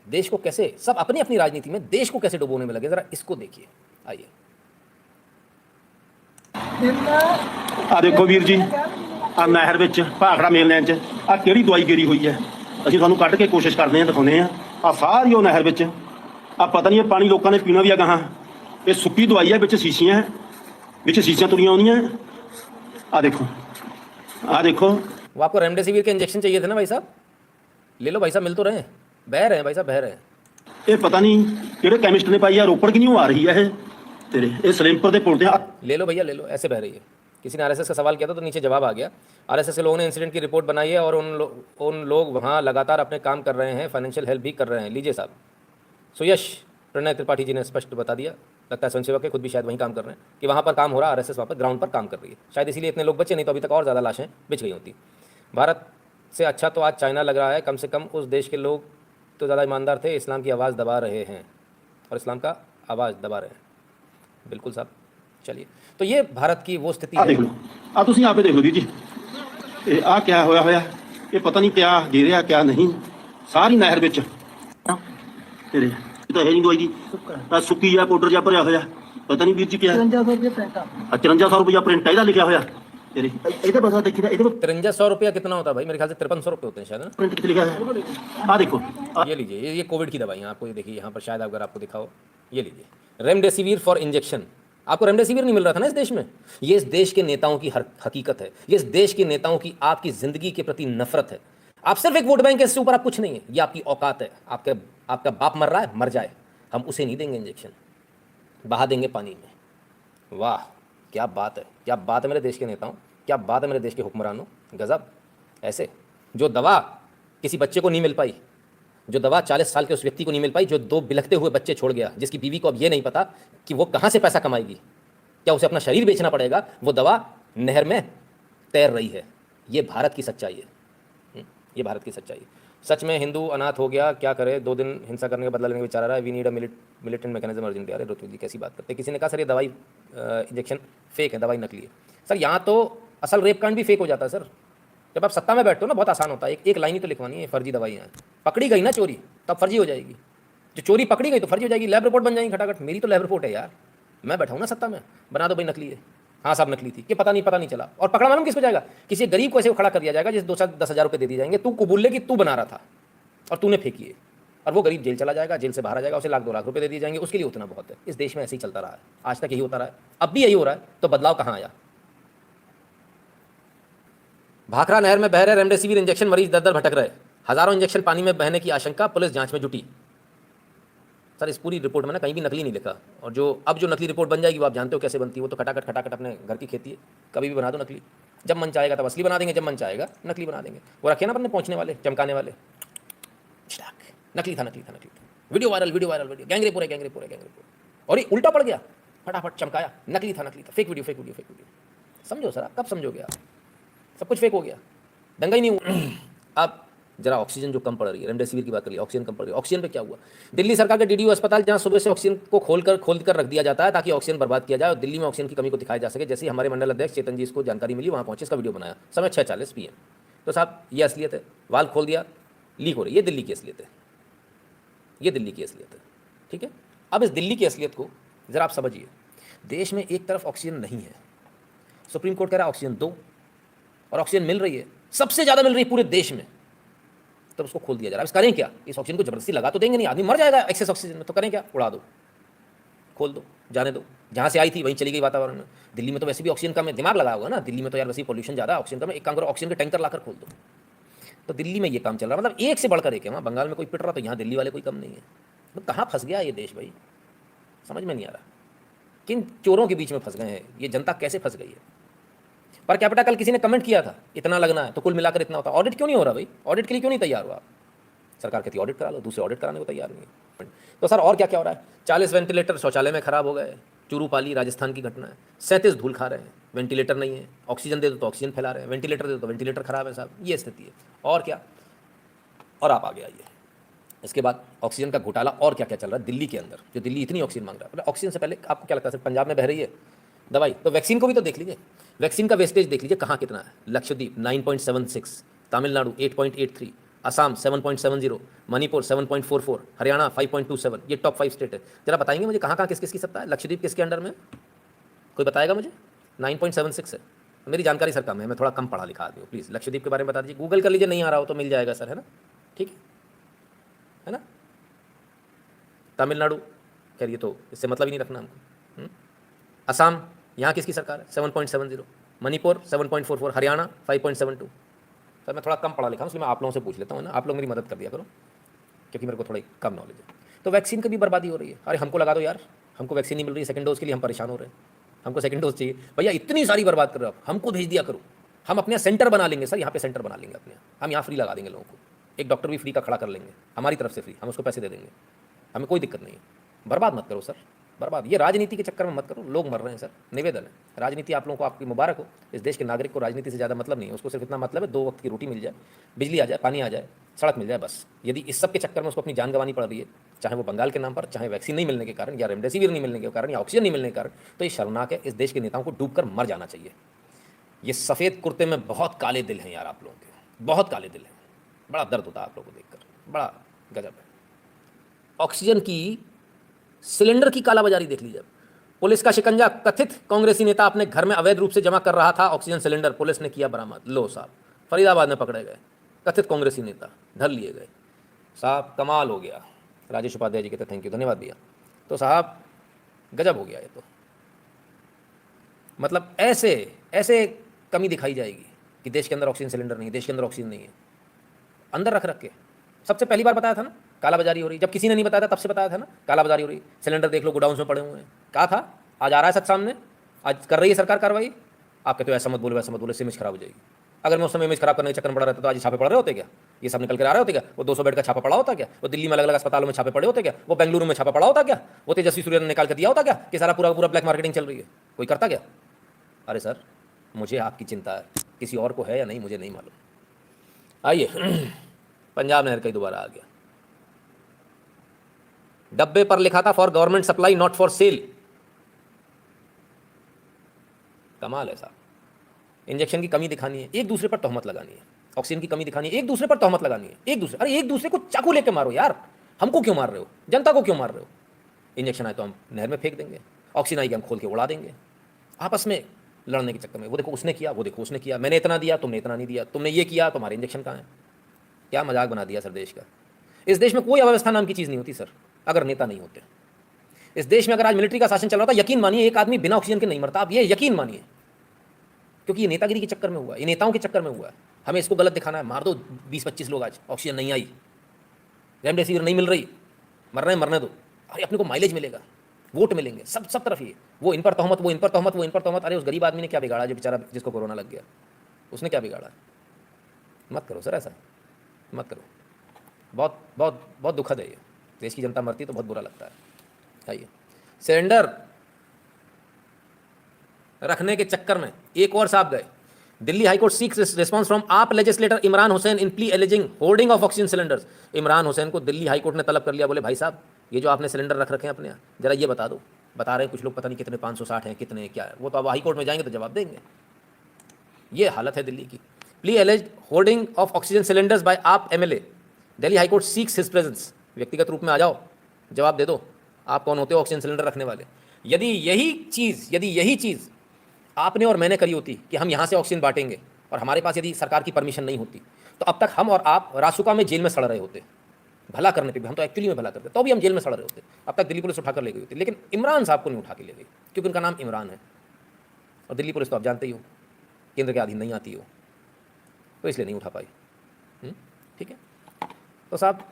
देश को कैसे सब अपनी अपनी राजनीति में देश को कैसे डुबोने में लगे, जरा इसको देखिए। आइए। वो आपको रेमडेसिविर के इंजेक्शन चाहिए थे ना भाई साहब, ले लो भाई साहब, मिल तो रहे हैं, बह रहे हैं भाई साहब, बह रहे हैं। ये पता नहीं किहड़े केमिस्ट ने पाई है, रोपड़ की नहीं आ रही है तेरे ये सलेमपुर के पुल ते। ले लो भैया ले लो, ऐसे बह रही है। किसी ने आरएसएस का सवाल किया था तो नीचे जवाब आ गया। आरएसएस के लोगों ने इंसिडेंट की रिपोर्ट बनाई है और उन लोग वहाँ लगातार अपने काम कर रहे हैं, फाइनेंशियल हेल्प भी कर रहे हैं। लीजिए साहब, सुयश प्रणय त्रिपाठी जी ने स्पष्ट बता दिया, लगता है स्वयंसेवक के खुद भी शायद वहीं काम कर रहे हैं कि वहाँ पर काम हो रहा है, आरएसएस वहाँ पर ग्राउंड पर काम कर रही है, शायद इसीलिए इतने लोग बचे, नहीं तो अभी तक और ज़्यादा लाशें बिछ गई होती। भारत से अच्छा तो आज चाइना लग रहा है, कम से कम उस देश के लोग तो ज़्यादा ईमानदार थे, इस्लाम की आवाज़ दबा रहे हैं और इस्लाम का आवाज़ दबा रहे हैं। बिल्कुल साहब, चलिए, तो ये भारत की वो स्थिति है। देख लो, आ तुम यहाँ पे देख लो वीर जी, आ क्या होया होया, ये पता नहीं क्या दे रहा क्या नहीं, सारी नहर विच तेरे तो है नहीं दवाई दी, सुक्की जा पाउडर जा भरिया होया, पता नहीं वीर जी क्या 5300 रुपया प्रिंट है लिखा होया तेरे इधर बस देखी ना, इधर 5300 रुपया कितना होता है भाई, मेरे ख्याल से 5300 रुपये होते हैं शायद ना। प्रिंट कितने लिखा है, आ देखो, ये लीजिए, ये कोविड की दवाई आपको, ये देखिए यहाँ पर शायद अगर आपको दिखाओ, ये लीजिए रेमडेसिविर फॉर इंजेक्शन। आपको रेमडेसिविर नहीं मिल रहा था ना इस देश में, ये इस देश के नेताओं की हकीकत है, ये इस देश के नेताओं की आपकी जिंदगी के प्रति नफरत है। आप सिर्फ एक वोट बैंक है, इससे ऊपर आप कुछ नहीं है, ये आपकी औकात है। आपका बाप मर रहा है, मर जाए, हम उसे नहीं देंगे इंजेक्शन, बहा देंगे पानी में। वाह क्या बात है, क्या बात है मेरे देश के नेताओं, क्या बात है मेरे देश के हुक्मरानों, गजब। ऐसे जो दवा किसी बच्चे को नहीं मिल पाई, जो दवा 40 साल के उस व्यक्ति को नहीं मिल पाई, जो 2 बिलखते हुए बच्चे छोड़ गया, जिसकी बीवी को अब ये नहीं पता कि वो कहाँ से पैसा कमाएगी, क्या उसे अपना शरीर बेचना पड़ेगा, वो दवा नहर में तैर रही है। ये भारत की सच्चाई है, ये भारत की सच्चाई है। सच में हिंदू अनाथ हो गया, क्या करे, 2 दिन हिंसा करने का बदला लेने का विचार आ रहा है। We need a militant mechanism urgent. अरे ऋतु जी कैसी बात करते हैं। किसी ने कहा सर ये दवाई इंजेक्शन फेक है, दवाई नकली है। सर यहाँ तो असल रेप कांड भी फेक हो जाता है सर। जब आप सत्ता में बैठते हो ना, बहुत आसान होता है, एक लाइन ही तो लिखवानी है, फर्जी दवाइयाँ हैं। पकड़ी गई ना चोरी, तब फर्जी हो जाएगी। जो चोरी पकड़ी गई तो फर्जी हो जाएगी, लैब रिपोर्ट बन जाएगी खटाखट। मेरी तो लैब रिपोर्ट है यार, मैं बैठा हूँ ना सत्ता में, बना दो भाई नकली है। हाँ साहब नकली थी, कि पता नहीं चला, और पकड़ा मालूम किसको जाएगा, किसी गरीब को ऐसे खड़ा कर दिया जाएगा जिसे 2-10 हज़ार रुपये दे दिए जाएंगे, तू कबूल ले कि तू बना रहा था और तूने फेंकी है, और वो गरीब जेल चला जाएगा, जेल से बाहर आ जाएगा, उसे 1-2 लाख रुपये दे दिए जाएंगे, उसके लिए उतना बहुत है। इस देश में ऐसे ही चलता रहा है, आज तक यही होता रहा है, अब भी यही हो रहा है, तो बदलाव कहाँ आया। भाखड़ा नहर में बह रहे रेमडेसिविर इंजेक्शन, मरीज दर दर भटक रहे, हजारों इंजेक्शन पानी में बहने की आशंका, पुलिस जांच में जुटी। सर इस पूरी रिपोर्ट में ना कहीं भी नकली नहीं लिखा, और जो नकली रिपोर्ट बन जाएगी वो आप जानते हो कैसे बनती है, वो तो खटाखट अपने घर की खेती है, कभी भी बना दो नकली। जब मन चाहेगा तब असली बना देंगे, जब मन चाहेगा नकली बना देंगे। वो रखे ना अपने पहुंचने वाले, चमकाने वाले, नकली था, वीडियो वायरल, गैंगरेप हो रहा है, और ये उल्टा पड़ गया, फटाफट चमकाया, नकली था, फेक वीडियो। समझो सर, कब समझोगे आप, सब कुछ फेक हो गया, दंगा ही नहीं हुआ। अब जरा ऑक्सीजन जो कम पड़ रही है, रेमडेसिविर की बात करिए, ऑक्सीजन कम पड़ रही है। ऑक्सीजन पे क्या हुआ, दिल्ली सरकार के डीडीयू अस्पताल जहां सुबह से ऑक्सीजन को खोल कर रख दिया जाता है ताकि ऑक्सीजन बर्बाद किया जाए और दिल्ली में ऑक्सीजन की कमी को दिखाया जा सके। जैसे ही हमारे मंडल अध्यक्ष चेतन जी इसको जानकारी मिली, वहां पहुंचे, इसका वीडियो बनाया, समय 6:40 PM। तो साहब ये असलियत है, वाल खोल दिया, लीक हो रही है, ये दिल्ली की असलियत है, ये दिल्ली की असलियत है, ठीक है। अब इस दिल्ली की असलियत को जरा आप समझिए। देश में एक तरफ ऑक्सीजन नहीं है, सुप्रीम कोर्ट कह रहा है ऑक्सीजन दो, और ऑक्सीजन मिल रही है, सबसे ज़्यादा मिल रही है पूरे देश में, तब उसको खोल दिया जा रहा है। इस करें क्या, इस ऑक्सीजन को जबरदस्ती लगा तो देंगे नहीं, आदमी मर जाएगा एक्सेस ऑक्सीजन में, तो करें क्या, उड़ा दो, खोल दो, जाने दो, जहाँ से आई थी वहीं चली गई वातावरण में। दिल्ली में तो वैसे भी ऑक्सीजन कम है, दिमाग लगा होगा ना, दिल्ली में तो यार वैसे ही पॉल्यूशन ज़्यादा है, ऑक्सीजन कम है, एक काम करो ऑक्सीजन के टैंकर लाकर खोल दो। तो दिल्ली में ये काम चल रहा है, मतलब एक से बढ़कर एक है। वहाँ बंगाल में कोई पिट रहा तो यहाँ दिल्ली वाले कोई कम नहीं है। तो कहाँ फंस गया ये देश भाई, समझ में नहीं आ रहा, किन चोरों के बीच में फंस गए हैं, ये जनता कैसे फंस गई है। पर कैपिटा कल किसी ने कमेंट किया था, इतना लगना है तो कुल मिलाकर इतना होता, ऑडिट क्यों नहीं हो रहा भाई, ऑडिट के लिए क्यों नहीं तैयार हुआ आप। सरकार कहती है ऑडिट करा लो, दूसरे ऑडिट कराने को तैयार नहीं है। तो सर और क्या क्या हो रहा है, 40 वेंटिलेटर शौचालय में खराब हो गए, चूरूपाली राजस्थान की घटना है, 37 धूल खा रहे हैं, वेंटिलेटर नहीं है, ऑक्सीजन दे दो तो ऑक्सीजन फैला रहे हैं, वेंटिलेटर दे दो तो वेंटिलेटर खराब है साहब, ये स्थिति है। और क्या, और आप आगे आइए, इसके बाद ऑक्सीजन का घोटाला और क्या क्या चल रहा है दिल्ली के अंदर, जो दिल्ली इतनी ऑक्सीजन मांग रहा है। ऑक्सीजन से पहले आपको क्या लगता है सिर्फ पंजाब में बह रही है दवाई, तो वैक्सीन को भी तो देख लीजिए, वैक्सीन का वेस्टेज देख लीजिए कहाँ कितना है। लक्षद्वीप 9.76, तमिलनाडु 8.83, असम 7.70, मणिपुर 7.44, हरियाणा 5.27। ये टॉप 5 स्टेट है। जरा बताएंगे मुझे कहाँ कहाँ किस किसकी सत्ता है? लक्षद्वीप किसके अंडर में है? कोई बताएगा मुझे? 9.76 है। मेरी जानकारी सर कम है, मैं थोड़ा कम पढ़ा लिखा आदमी हूँ। प्लीज़ लक्षद्वीप के बारे में बता दीजिए, गूगल कर लीजिए, नहीं आ रहा हो तो मिल जाएगा सर, है ना? ठीक है ना? तमिलनाडु, खैर ये तो इससे मतलब ही नहीं रखना हमको। असम, यहाँ किसकी सरकार है? 7.70। मणिपुर 7.44, हरियाणा 5.72। सर मैं थोड़ा कम पढ़ा लिखा हूँ, इसलिए मैं आप लोगों से पूछ लेता हूँ ना, आप लोग मेरी मदद कर दिया करो, क्योंकि मेरे को थोड़ी कम नॉलेज है। तो वैक्सीन की भी बर्बादी हो रही है। अरे हमको लगा दो यार, हमको वैक्सीन नहीं मिल रही है, सेकंड डोज के लिए हम परेशान हो रहे हैं, हमको सेकंड डोज चाहिए। भैया इतनी सारी बर्बाद कर रहे हो आप, हमको भेज दिया करो, हम अपने सेंटर बना लेंगे सर, यहाँ पे सेंटर बना लेंगे अपने, हम यहाँ फ्री लगा देंगे लोगों को, एक डॉक्टर भी फ्री का खड़ा कर लेंगे हमारी तरफ से फ्री, हम उसको पैसे दे देंगे, हमें कोई दिक्कत नहीं है। बर्बाद मत करो सर, बर्बाद। ये राजनीति के चक्कर में मत करो, लोग मर रहे हैं सर, निवेदन है। राजनीति आप लोगों को, आपकी मुबारक हो, इस देश के नागरिक को राजनीति से ज़्यादा मतलब नहीं है, उसको सिर्फ इतना मतलब है 2 वक्त की रोटी मिल जाए, बिजली आ जाए, पानी आ जाए, सड़क मिल जाए, बस। यदि इस सब के चक्कर में उसको अपनी जान गंवानी पड़ रही है, चाहे वो बंगाल के नाम पर, चाहे वैक्सीन नहीं मिलने के कारण, या रेमडेसिविर नहीं मिलने के कारण, या ऑक्सीजन नहीं मिलने के कारण, तो ये शर्मनाक है। इस देश के नेताओं को डूबकर मर जाना चाहिए। ये सफ़ेद कुर्ते में बहुत काले दिल हैं यार आप लोगों के, बहुत काले दिल हैं। बड़ा दर्द होता है आप लोगों को देखकर, बड़ा गजब है। ऑक्सीजन की सिलेंडर की कालाबाजारी देख लीजिए। पुलिस का शिकंजा, कथित कांग्रेसी नेता अपने घर में अवैध रूप से जमा कर रहा था ऑक्सीजन सिलेंडर, पुलिस ने किया बरामद। लो साहब, फरीदाबाद में पकड़े गए कथित कांग्रेसी नेता, धर लिए गए साहब। कमाल हो गया। राजेश उपाध्याय जी कहते थैंक यू, धन्यवाद भैया। तो साहब गजब हो गया ये तो, मतलब ऐसे ऐसे कमी दिखाई जाएगी कि देश के अंदर ऑक्सीजन सिलेंडर नहीं है, देश के अंदर ऑक्सीजन नहीं है, अंदर रख रख के। सबसे पहली बार बताया था ना कालाबाजारी हो रही, जब किसी ने नहीं बताया था तब से बताया था ना कालाबाजारी हो रही। सिलेंडर देख लो गोडाउन में पड़े हुए हैं, कहा था, आज आ रहा है सच सामने, आज कर रही है सरकार कार्रवाई। आप कहते हो ऐसा मत बोलो वैसा मत बोलो, इससे इमेज खराब हो जाएगी। अगर मैं उस समय इमेज खराब करने के चक्कर में पड़ा रहता तो आज छापे पड़ रहे होते क्या? ये सब निकल कर आ रहे होते क्या? वो 200 बेड का छापा पड़ा होता क्या? वो दिल्ली में अलग अलग अस्पतालों में छापे पड़े होते क्या? वो बेंगलुरु में छापा पड़ा होता क्या? वो तेजस्वी सूर्य ने निकाल कर दिया होता क्या कि सारा पूरा पूरा ब्लैक मार्केटिंग चल रही है? कोई करता क्या? अरे सर मुझे आपकी चिंता है, किसी और को है या नहीं मुझे नहीं मालूम। आइए पंजाब नहर का ही दोबारा आ गया। डब्बे पर लिखा था for government supply not for sale. कमाल है साहब। इंजेक्शन की कमी दिखानी है, एक दूसरे पर तोहमत लगानी है। ऑक्सीजन की कमी दिखानी है, एक दूसरे पर तोहमत लगानी है। एक दूसरे, अरे एक दूसरे को चाकू लेके मारो यार, हमको क्यों मार रहे हो? जनता को क्यों मार रहे हो? इंजेक्शन आए तो हम नहर में फेंक देंगे, ऑक्सीजन आएगी हम खोल के उड़ा देंगे। आपस में लड़ने के चक्कर में, वो देखो उसने किया, वो देखो उसने किया, मैंने इतना दिया तुमने इतना नहीं दिया, तुमने ये किया तुम्हारे इंजेक्शन कहाँ है? क्या मजाक बना दिया सर देश का। इस देश में कोई अव्यवस्था नाम की चीज़ नहीं होती सर, अगर नेता नहीं होते। इस देश में अगर आज मिलिट्री का शासन चल रहा था, यकीन मानिए एक आदमी बिना ऑक्सीजन के नहीं मरता, आप ये यकीन मानिए, क्योंकि ये नेतागिरी के चक्कर में हुआ है, ये नेताओं के चक्कर में हुआ है। हमें इसको गलत दिखाना है, मार दो 20-25 लोग, आज ऑक्सीजन नहीं आई, रेमडेसिविर नहीं मिल रही, मर रहे हैं मरने दो, अरे अपने को माइलेज मिलेगा, वोट मिलेंगे, सब तरफ ये, वो इन पर तोहमत, वो इन पर तोहमत, वो इन पर तोहमत। अरे उस गरीब आदमी ने क्या बिगाड़ा जो बेचारा जिसको कोरोना लग गया, उसने क्या बिगाड़ा? मत करो सर ऐसा, मत करो। बहुत बहुत बहुत दुखद है ये, देश की जनता मरती है तो बहुत बुरा लगता है। आइए, सिलेंडर रखने के चक्कर में एक और साहब गए। Delhi high court seeks response from AAP legislator Imran Hussain in plea alleging hoarding of oxygen cylinders. Imran Hussain को दिल्ली हाईकोर्ट ने तलब कर लिया, बोले भाई साहब ये जो आपने सिलेंडर रख रखे हैं अपने यहाँ, जरा ये बता दो। बता रहे हैं कुछ लोग पता नहीं कितने 560 हैं, कितने हैं, क्या है वो, तो अब हाईकोर्ट में जाएंगे तो जवाब देंगे। ये हालत है दिल्ली की। Plea alleges hoarding of oxygen cylinders by AAP MLA, Delhi high court seeks his presence. व्यक्तिगत रूप में आ जाओ, जवाब दे दो, आप कौन होते हो ऑक्सीजन सिलेंडर रखने वाले। यदि यही चीज़ आपने और मैंने करी होती कि हम यहाँ से ऑक्सीजन बांटेंगे और हमारे पास यदि सरकार की परमिशन नहीं होती, तो अब तक हम और आप रासुका में जेल में सड़ रहे होते, भला करने पे भी। हम तो एक्चुअली में भला करते, तो भी हम जेल में सड़ रहे होते, अब तक दिल्ली पुलिस उठाकर ले गई होती। लेकिन इमरान साहब को नहीं उठा के ले गई, क्योंकि उनका नाम इमरान है, और दिल्ली पुलिस तो आप जानते ही हो केंद्र के अधीन नहीं आती हो, तो इसलिए नहीं उठा पाई। ठीक है, तो साहब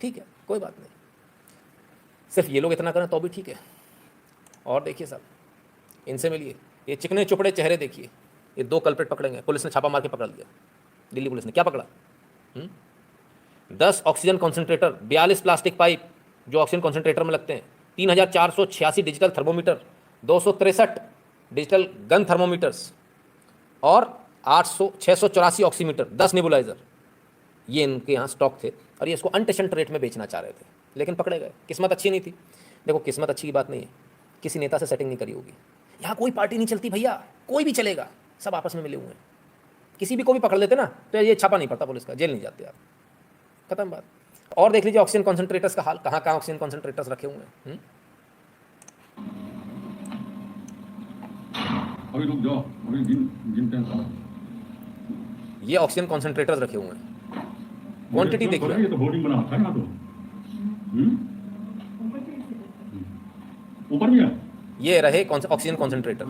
ठीक है, कोई बात नहीं, सिर्फ ये लोग इतना करें तो भी ठीक है। और देखिए साहब, इनसे मिलिए, ये चिकने चुपड़े चेहरे देखिए, ये 2 कल्प्रिट पकड़ेंगे, पुलिस ने छापा मार के पकड़ लिया। दिल्ली पुलिस ने क्या पकड़ा? 10 ऑक्सीजन कॉन्सेंट्रेटर, 42 प्लास्टिक पाइप जो ऑक्सीजन कॉन्सेंट्रेटर में लगते हैं, 3486 digital thermometer, 263 digital gun thermometers और 684 ऑक्सीमीटर, 10 नेबुलाइजर, ये इनके यहाँ स्टॉक थे और ये इसको अनटेशंट रेट में बेचना चाह रहे थे, लेकिन पकड़े गए। किस्मत अच्छी नहीं थी। देखो किस्मत अच्छी की बात नहीं है, किसी नेता से सेटिंग नहीं करी होगी। यहाँ कोई पार्टी नहीं चलती भैया, कोई भी चलेगा, सब आपस में मिले हुए हैं। किसी भी को भी पकड़ लेते ना तो ये छापा नहीं पड़ता पुलिस का, जेल नहीं जाते आप। खत्म बात। और देख लीजिए ऑक्सीजन कॉन्सेंट्रेटर्स का हाल, कहाँ कहाँ ऑक्सीजन कॉन्सेंट्रेटर्स रखे हुए हैं। अभी रुक जाओ, अभी गिनते हैं। ये ऑक्सीजन कॉन्सेंट्रेटर्स रखे हुए हैं, क्वांटिटी देखिए। ये तो होर्डिंग बना था यहाँ तो। ऊपर भी है। ये रहे ऑक्सीजन कॉन्सेंट्रेटर,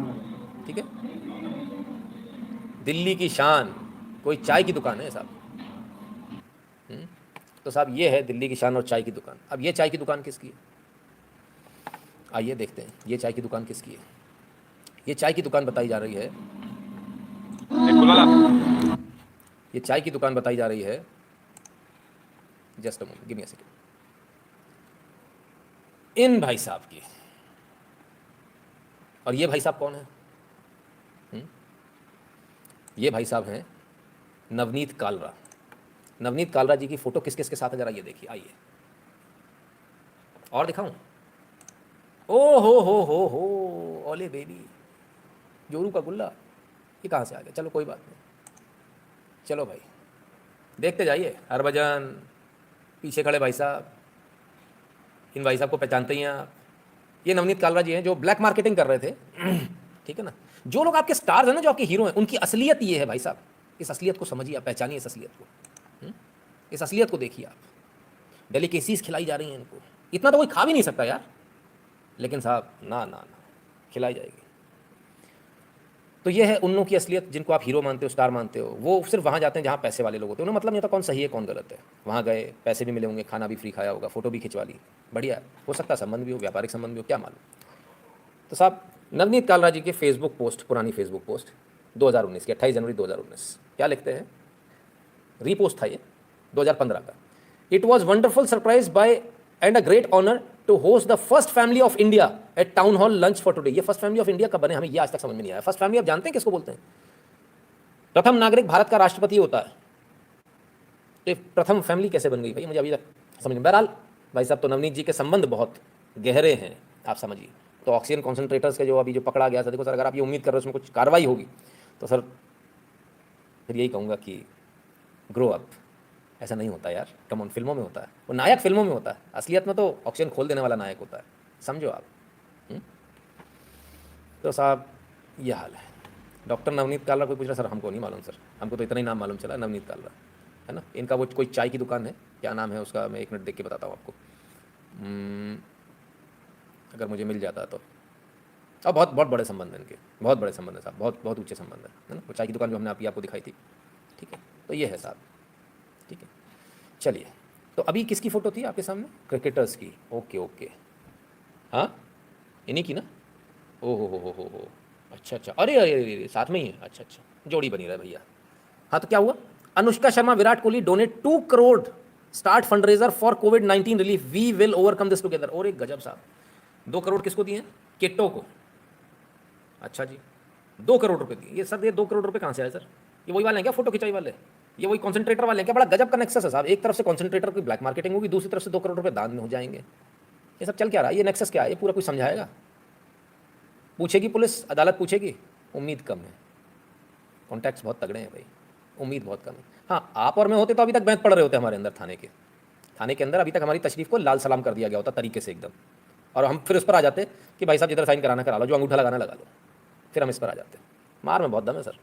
ठीक है। दिल्ली की शान, कोई चाय की दुकान है साहब। तो साहब ये है दिल्ली की शान और चाय की दुकान। अब ये चाय की दुकान किसकी है, आइए देखते हैं ये चाय की दुकान किसकी है। ये चाय की दुकान बताई जा रही है, ये चाय की दुकान बताई जा रही है, just a moment, give me a second, इन भाई साहब की। और ये भाई साहब कौन है? ये भाई साहब हैं नवनीत कालरा। नवनीत कालरा जी की फोटो किस किस के साथ है जरा ये देखिए, आइए। और दिखाऊं? ओ हो ओले बेबी, जोरू का गुल्ला, ये कहाँ से आ गया? चलो कोई बात नहीं, चलो भाई देखते जाइए। हरभजन, पीछे खड़े भाई साहब, इन भाई साहब को पहचानते ही हैं आप। ये नवनीत कालरा जी हैं जो ब्लैक मार्केटिंग कर रहे थे, ठीक है ना। जो लोग आपके स्टार्स हैं ना, जो आपके हीरो हैं, उनकी असलियत ये है भाई साहब। इस असलियत को समझिए आप, पहचानिए इस असलियत को, इस असलियत को देखिए आप। डेलिकेसीज खिलाई जा रही हैं इनको, इतना तो कोई खा भी नहीं सकता यार, लेकिन साहब ना ना ना खिलाई जाएगी। तो ये है उन लोगों की असलियत जिनको आप हीरो मानते हो, स्टार मानते हो। वो सिर्फ वहाँ जाते हैं जहाँ पैसे वाले लोग होते हैं, उन्हें मतलब नहीं होता कौन सही है कौन गलत है। वहाँ गए, पैसे भी मिले होंगे, खाना भी फ्री खाया होगा, फोटो भी खिंचवा ली, बढ़िया, हो सकता है संबंध भी हो, व्यापारिक संबंध भी हो, क्या मालूम। तो साहब नवनीत कालरा जी के फेसबुक पोस्ट, पुरानी फेसबुक पोस्ट 2019 की, 28 जनवरी 2019, क्या लिखते हैं? रीपोस्ट था ये 2015 का। It was wonderful surprise by and a great honour to host the first family of India at town hall lunch for today. ये फर्स्ट फैमिली ऑफ इंडिया कब बने, हमें ये आज तक समझ में नहीं आया। फर्स्ट फैमिली आप जानते हैं किसको बोलते हैं? प्रथम नागरिक भारत का राष्ट्रपति होता है, तो प्रथम फैमिली कैसे बन गई भाई, मुझे अभी तक समझ में। बहरहाल भाई साहब, तो नवनीत जी के संबंध बहुत गहरे हैं, आप समझिए। तो ऑक्सीजन कॉन्सेंट्रेटर्स के जो अभी जो पकड़ा गया था, देखो सर, अगर आप ये उम्मीद कर रहे हो उसमें कुछ कार्रवाई होगी, तो सर फिर यही कहूँगा कि ग्रो अप। ऐसा नहीं होता यार, कम ऑन, फिल्मों में होता है, वो नायक फिल्मों में होता है, असलियत में तो ऑक्सीजन खोल देने वाला नायक होता है, समझो आप। तो साहब ये हाल है। डॉक्टर नवनीत कालरा, कोई पूछ रहा सर हमको नहीं मालूम, सर हमको तो इतना ही नाम मालूम चला, नवनीत कालरा, है ना। इनका वो कोई चाय की दुकान है, क्या नाम है उसका, मैं 1 मिनट देख के बताता हूँ आपको, अगर मुझे मिल जाता तो। और बहुत बहुत बड़े संबंध हैं इनके, बहुत बड़े संबंध है साहब, बहुत बहुत ऊँचे संबंध है ना। वो चाय की दुकान जो हमने आपको दिखाई थी, ठीक है। तो ये है साहब, ठीक है। चलिए, तो अभी किसकी फ़ोटो थी आपके सामने? क्रिकेटर्स की, ओके ओके, हाँ इन्हीं की ना। ओ हो, अच्छा अच्छा, अरे अरे अरे साथ में ही है, अच्छा अच्छा, जोड़ी बनी रहा भैया। हाँ तो क्या हुआ? Anushka Sharma, Virat Kohli donate 2 crore start fundraiser for कोविड-19 relief, we will overcome this together. और एक गजब साहब, 2 करोड़ किसको दिए? किट्टो को। अच्छा जी, 2 करोड़ रुपए दिए। ये सर, ये 2 करोड़ रुपए कहाँ से आए सर? ये वही वाले हैं क्या फोटो खिंचाई वाले? ये वही कॉन्सेंट्रेटर वाले हैं क्या? बड़ा गजब का नेक्सस है साहब। एक तरफ से कॉन्सेंट्रेटर की ब्लैक मार्केटिंग होगी, दूसरी तरफ से 2 करोड़ रुपए दान में हो जाएंगे। ये सब चल क्या रहा है? ये नेक्सस क्या है? ये पूरा कोई समझाएगा? पूछेगी पुलिस, अदालत पूछेगी? उम्मीद कम है। कॉन्टैक्ट्स बहुत तगड़े हैं भाई, उम्मीद बहुत कम है। हाँ, आप और मैं होते तो अभी तक बैंत पड़ रहे होते हमारे अंदर, थाने के अंदर अभी तक हमारी तशरीफ को लाल सलाम कर दिया गया होता तरीके से एकदम। और हम फिर उस पर आ जाते कि भाई साहब जिधर साइन कराना करा लो, जो अंगूठा लगाना लगा लो, फिर हम इस पर आ जाते। मार में बहुत दम है सर।